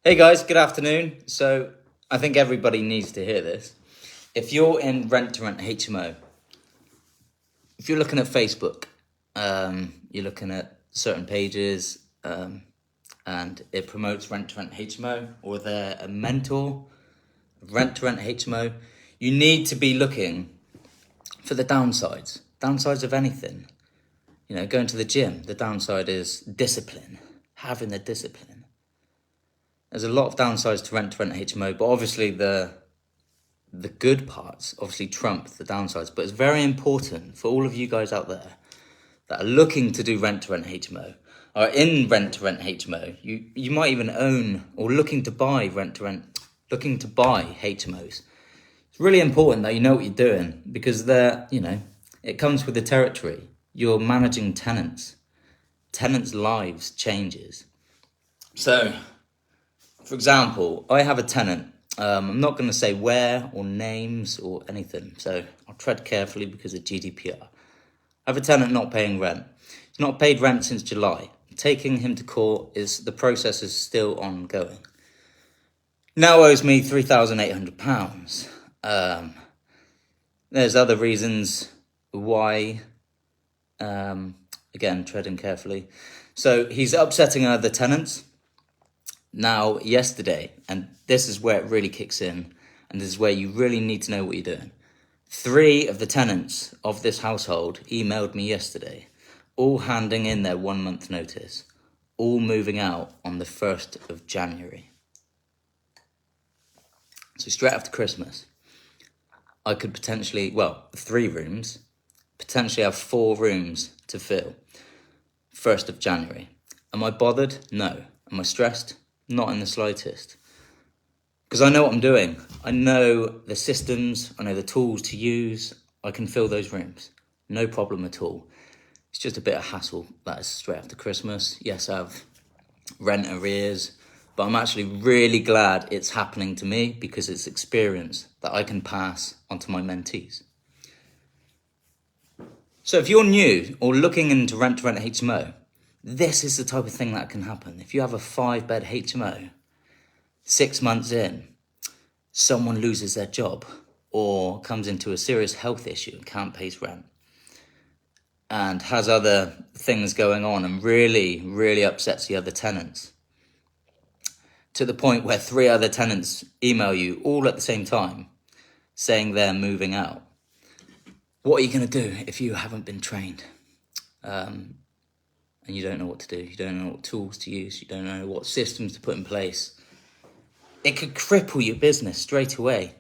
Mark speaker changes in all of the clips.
Speaker 1: Hey guys, good afternoon. So I think everybody needs to hear this. If you're in Rent-to-Rent HMO, if you're looking at Facebook, you're looking at certain pages, and it promotes Rent-to-Rent HMO, or they're a mentor of Rent-to-Rent HMO, you need to be looking for the downsides. Downsides of anything. You know, going to the gym, the downside is discipline, having the discipline. There's a lot of downsides to Rent-to-Rent HMO, but obviously the good parts obviously trump the downsides. But it's very important for all of you guys out there that are looking to do Rent-to-Rent HMO, or in Rent-to-Rent HMO. You might even own or looking to buy looking to buy HMOs. It's really important that you know what you're doing, because it comes with the territory. You're managing tenants. Tenants' lives changes. So, for example, I have a tenant. I'm not going to say where or names or anything, so I'll tread carefully because of GDPR. I have a tenant not paying rent. He's not paid rent since July. Taking him to court, the process is still ongoing. Now owes me £3,800. There's other reasons why, again, treading carefully. So he's upsetting other tenants. Now, yesterday, and this is where it really kicks in, and this is where you really need to know what you're doing. 3 of the tenants of this household emailed me yesterday, all handing in their 1-month notice, all moving out on the 1st of January. So straight after Christmas, I could potentially, 3 rooms, potentially have 4 rooms to fill, 1st of January. Am I bothered? No. Am I stressed? Not in the slightest. Because I know what I'm doing. I know the systems, I know the tools to use. I can fill those rooms. No problem at all. It's just a bit of hassle. That is straight after Christmas. Yes, I have rent arrears, but I'm actually really glad it's happening to me, because it's experience that I can pass onto my mentees. So if you're new or looking into Rent-to-Rent HMO, this is the type of thing that can happen. If you have a 5-bed HMO, 6 months in, someone loses their job or comes into a serious health issue and can't pay his rent and has other things going on and really, really upsets the other tenants, to the point where 3 other tenants email you all at the same time saying they're moving out. What are you going to do if you haven't been trained? And you don't know what to do, you don't know what tools to use, you don't know what systems to put in place. It could cripple your business straight away.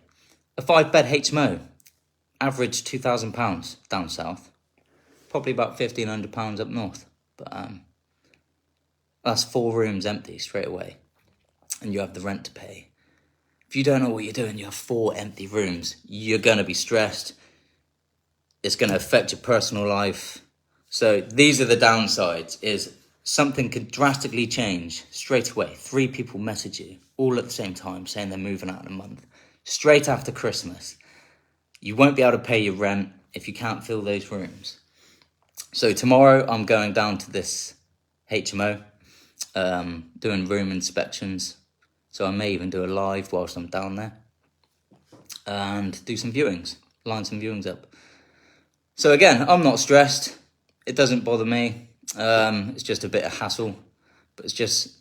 Speaker 1: A 5-bed HMO, average £2,000 down south, probably about £1,500 up north. But that's 4 rooms empty straight away, and you have the rent to pay. If you don't know what you're doing, you have 4 empty rooms, you're going to be stressed. It's going to affect your personal life. So these are the downsides, is something could drastically change straight away. 3 people message you all at the same time saying they're moving out in a month, straight after Christmas. You won't be able to pay your rent if you can't fill those rooms. So tomorrow I'm going down to this HMO, doing room inspections. So I may even do a live whilst I'm down there and do some viewings, line some viewings up. So again, I'm not stressed. It doesn't bother me. It's just a bit of hassle, but it's just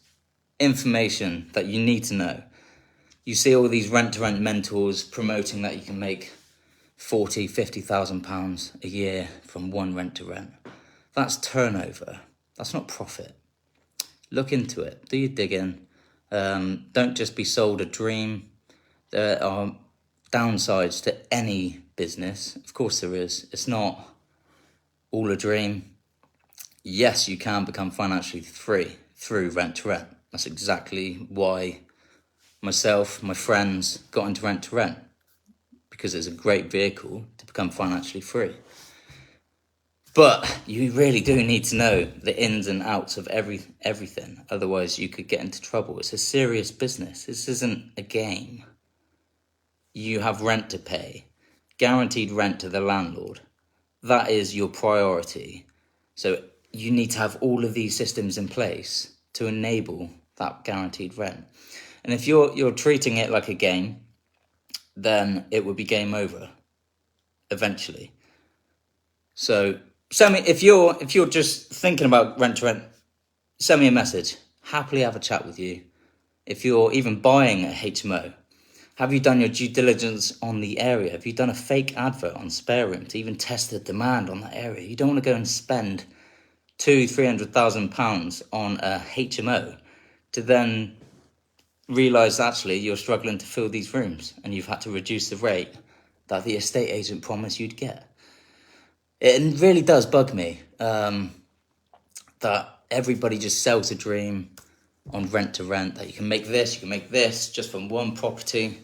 Speaker 1: information that you need to know. You see all these rent-to-rent mentors promoting that you can make £40,000-50,000 a year from one rent-to-rent. That's turnover. That's not profit. Look into it. Do your digging. Don't just be sold a dream. There are downsides to any business. Of course there is. It's not all a dream. Yes, you can become financially free through rent-to-rent. That's exactly why myself, my friends got into rent-to-rent, because it's a great vehicle to become financially free. But you really do need to know the ins and outs of everything. Otherwise, you could get into trouble. It's a serious business. This isn't a game. You have rent to pay, guaranteed rent to the landlord. That is your priority. So you need to have all of these systems in place to enable that guaranteed rent. And if you're treating it like a game, then it would be game over eventually. So send me, if you're just thinking about rent to rent, send me a message. Happily have a chat with you. If you're even buying a HMO, have you done your due diligence on the area? Have you done a fake advert on Spare Room to even test the demand on that area? You don't want to go and spend £200,000-300,000 on a HMO to then realise actually you're struggling to fill these rooms and you've had to reduce the rate that the estate agent promised you'd get. It really does bug me that everybody just sells a dream on rent to rent, that you can make this just from one property.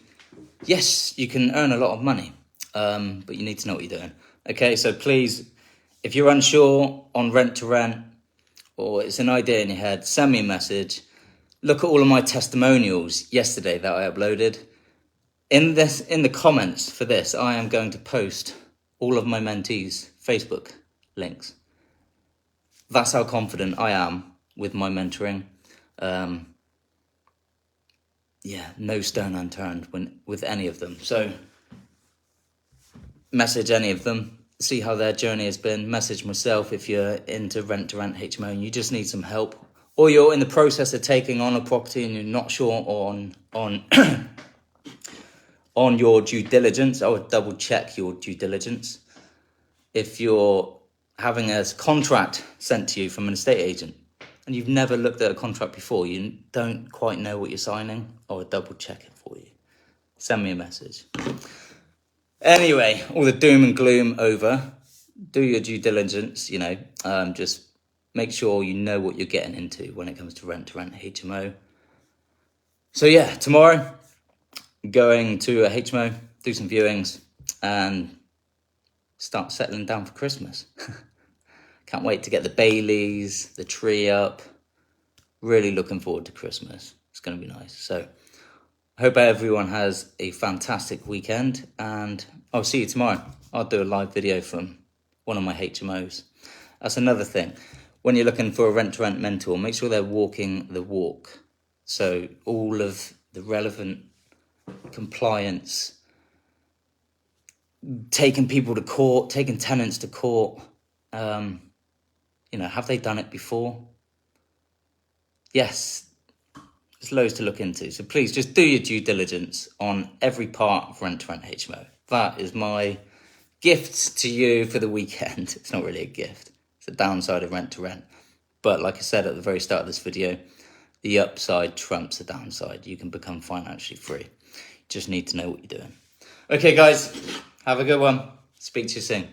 Speaker 1: Yes, you can earn a lot of money, but you need to know what you're doing. Okay, so please, if you're unsure on rent to rent or it's an idea in your head, send me a message. Look at all of my testimonials yesterday that I uploaded. In the comments for this, I am going to post all of my mentees' Facebook links. That's how confident I am with my mentoring. No stone unturned with any of them. So message any of them, see how their journey has been. Message myself if you're into rent to rent HMO and you just need some help, or you're in the process of taking on a property and you're not sure on on your due diligence. I would double check your due diligence. If you're having a contract sent to you from an estate agent and you've never looked at a contract before, you don't quite know what you're signing, I would double check it for you. Send me a message. Anyway, all the doom and gloom over. Do your due diligence, just make sure you know what you're getting into when it comes to rent HMO. So yeah, tomorrow, going to a HMO, do some viewings, and start settling down for Christmas. Can't wait to get the Baileys, the tree up. Really looking forward to Christmas. It's going to be nice. So I hope everyone has a fantastic weekend, and I'll see you tomorrow. I'll do a live video from one of my HMOs. That's another thing. When you're looking for a rent-to-rent mentor, make sure they're walking the walk. So all of the relevant compliance, taking people to court, taking tenants to court, have they done it before? Yes, there's loads to look into. So please just do your due diligence on every part of rent-to-rent HMO. That is my gift to you for the weekend. It's not really a gift. It's a downside of rent-to-rent. But like I said at the very start of this video, the upside trumps the downside. You can become financially free. You just need to know what you're doing. Okay, guys, have a good one. Speak to you soon.